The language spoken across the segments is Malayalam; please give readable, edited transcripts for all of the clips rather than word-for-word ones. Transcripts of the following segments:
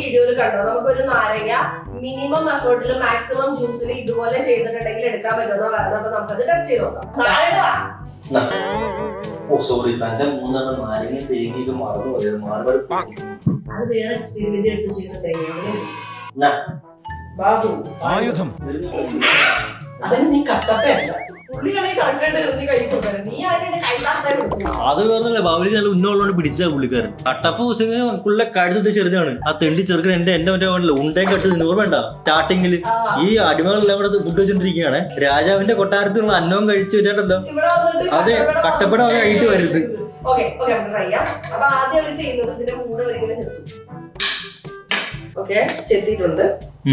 വീഡിയോയിൽ കണ്ടോ നമുക്കൊരു നാരങ്ങ മിനിമം എഫേർട്ടിൽ മാക്സിമം ജ്യൂസിൽ ഇതുപോലെ ചെയ്തിട്ടുണ്ടെങ്കിൽ എടുക്കാൻ പറ്റുമെന്നാ പറയുന്നത്. അപ്പൊ നമുക്കത് ടെസ്റ്റ് ചെയ്ത് നോക്കാം. സോറി തന്റെ മൂന്നെണ്ണം നാരങ്ങ തേങ്ങിയിട്ട് അത് വേറെ എക്സ്പെരിമെന്റ് എടുത്ത് ചെയ്തിട്ടുണ്ടെങ്കിൽ ബാബു ആയുധം അതിന് നീ കട്ടപ്പയല്ല പുള്ളിയാണെ കണ്ടിട്ട് നീ കൈ കൊടുക്കാൻ നീ അതിനെ കൈലാത്താലും അത് വേറല്ലേ ബാബുലി നല്ല ഉന്നോളോണ്ട് പിടിച്ച പുള്ളിക്കാരൻ കട്ടപ്പ പുള്ളിലെ കഴുത്ത ചെറുതാണ് ആ തെണ്ടി ചെറുക്കൻ എന്റെ മറ്റേ ഉണ്ടേ കട്ട് നിന്നോർ വേണ്ട സ്റ്റാർട്ടിങ്ങിൽ ഈ അടിമകളെല്ലാം കൂടെ ഫുഡ് വെച്ചോണ്ടിരിക്കുകയാണ് രാജാവിന്റെ കൊട്ടാരത്തിലുള്ള അന്നവും കഴിച്ചു വെച്ചിട്ടുണ്ടല്ലോ അതെ കട്ടപ്പട അത് കഴിട്ട് വരുന്നത്. ഓക്കെ ട്രൈ ചെയ്യാം. അപ്പൊ ആദ്യം അവർ ചെയ്യുന്നത് ഇതിന്റെ മൂട് അവരിങ്ങനെ ചെത്തും. ഓക്കെ ചെത്തിയിട്ടുണ്ട്.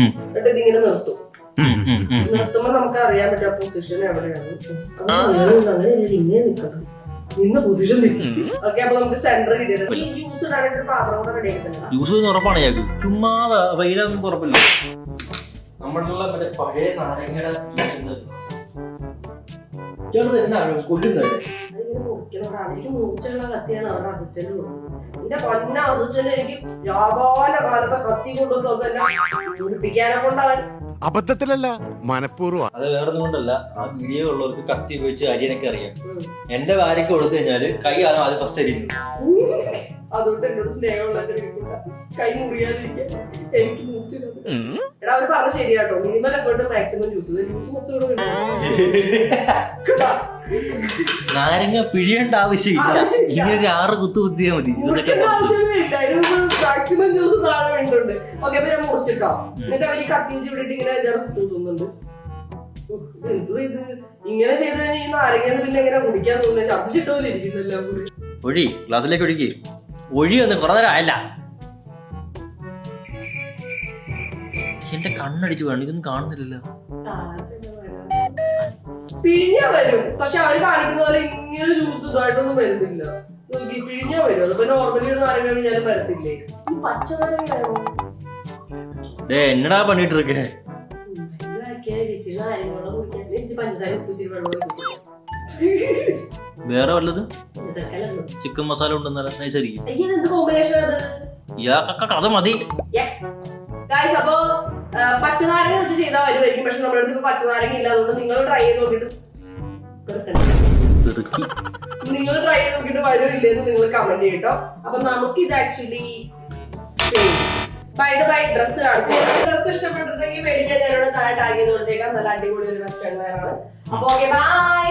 എന്നിട്ട് ഇതിങ്ങനെ നിർത്തും. നിർത്തുമ്പോ നമുക്ക് അറിയാൻ പറ്റും പൊസിഷൻ എവിടെയാണ്. ഇങ്ങനെ നിൽക്കണം നിന്ന പൊസിഷൻ നിൽക്കും. ഓക്കെ അപ്പൊ നമുക്ക് സെന്റർ കിട്ടിയിട്ടുണ്ട്. ഈ ജ്യൂസ് ഇടാനായിട്ട് ഒരു പാത്രം കൂടെ റെഡി ആയിട്ടുണ്ട്. ജ്യൂസ് ഉറപ്പാണ് ഞങ്ങൾക്ക് ചുമ്മാ വെയിലൊന്നും ഉറപ്പില്ല. നമ്മളുള്ള മറ്റേ പഴയ നാരങ്ങയുടെ കൊല്ലുന്നല്ലേ എനിക്ക് മൂർച്ചയുള്ള കത്തിയാണ് അവരുടെ അസിസ്റ്റന്റ് കൊടുത്തത്. എന്റെ പൊന്ന അസിസ്റ്റന്റ് എനിക്ക് വ്യാപാര കാലത്തെ കത്തി കൊണ്ടുവന്ന് എന്നെ മുടിപ്പിക്കാനെ കൊണ്ടവൻ അബദ്ധത്തിലല്ല മനഃപൂർവ്വം. അത് വേറെ കൊണ്ടല്ല ആ വീഡിയോ ഉള്ളവർക്ക് കത്തി ഉപയോഗിച്ച് അരിയനൊക്കെ അറിയാം. എന്റെ ഭാര്യക്ക് കൊടുത്തു കഴിഞ്ഞാല് കൈ ആദ്യം ഫസ്റ്റ് അരിയുന്നു. അതുകൊണ്ട് എന്നോട് സ്നേഹമുള്ള കൈ മുറിയാതിരിക്കാൻ എനിക്ക് എടാ അവര് പറഞ്ഞ ശരിയാട്ടോ. മിനിമം എഫേർട്ട് മാക്സിമം ജ്യൂസ് മൊത്തം നാരങ്ങ പിഴിയേണ്ട ആവശ്യമില്ല. ഇങ്ങനെ ഒരു 6 കുത്തു കുത്തിയാൽ മതി. മാക്സിമം ജ്യൂസ് താഴെ വേണ്ടിട്ടുണ്ട്. ഓക്കെ അപ്പൊ ഞാൻ മുറിച്ചിട്ടോ. എന്നിട്ട് അവര് കത്തി വെച്ച് വിട്ടിട്ട് ഇങ്ങനെ കുത്തുന്നുണ്ട്. ഇങ്ങനെ ചെയ്ത് കഴിഞ്ഞാൽ ഈ നാരങ്ങ പിന്നെ എങ്ങനെ കുടിക്കാൻ തോന്നുന്നത്? ഛർദ്ദിച്ചിട്ട് പോലെ ഇരിക്കുന്നല്ലോ. ഒഴി ഗ്ലാസ്സിലേക്ക് ഒഴുകി ഒഴി വന്ന് കുറെ നേരം ആയില്ല. എന്റെ കണ്ണടിച്ച് വേണം ഇതൊന്നും കാണുന്നില്ലല്ലോ. പിഴിഞ്ഞാ വരും പക്ഷെ അവര് കാണിക്കുന്ന പോലെ ഇങ്ങനെ ജ്യൂസ് ഇതായിട്ടൊന്നും വരുന്നില്ല. പിഴിഞ്ഞാ വരും. അതിപ്പോ നോർമലി ഒരു നാരങ്ങ പിഴിഞ്ഞാലും വരത്തില്ലേ? പച്ചനാരങ്ങ എന്നടാ പണിയിട്ട് ഇരിക്കേ. വേറെ വല്ലതും ചിക്കൻ മസാല ഉണ്ടെന്നല്ല നൈസായിരിക്കും. അത് മതി. അപ്പൊ പച്ചനാരങ്ങ വെച്ച് ചെയ്താൽ വരുമായിരിക്കും. പക്ഷെ നമ്മുടെ അടുത്ത് ഇപ്പൊ പച്ചനാരങ്ങ ഇല്ല. അതുകൊണ്ട് നിങ്ങൾ ട്രൈ ചെയ്ത് നോക്കിട്ട് വരുമോ ഇല്ലെന്ന് നിങ്ങൾ കമന്റ് ചെയ്യട്ടോ. അപ്പൊ നമുക്ക് ഇത് ആക്ച്വലി ഡ്രസ് കാണിച്ചു. ഡ്രസ് ഇഷ്ടപ്പെട്ടിട്ടുണ്ടെങ്കിൽ മേടിക്കാൻ ഞാനോട് താഴെ ടാഗ് ചെയ്ത് കൊടുത്തേക്കാം. നല്ല അടിപൊളി ഒരു വെസ്റ്റേൺ വെയർ ആണ്. അപ്പൊ ഓക്കെ ബൈ.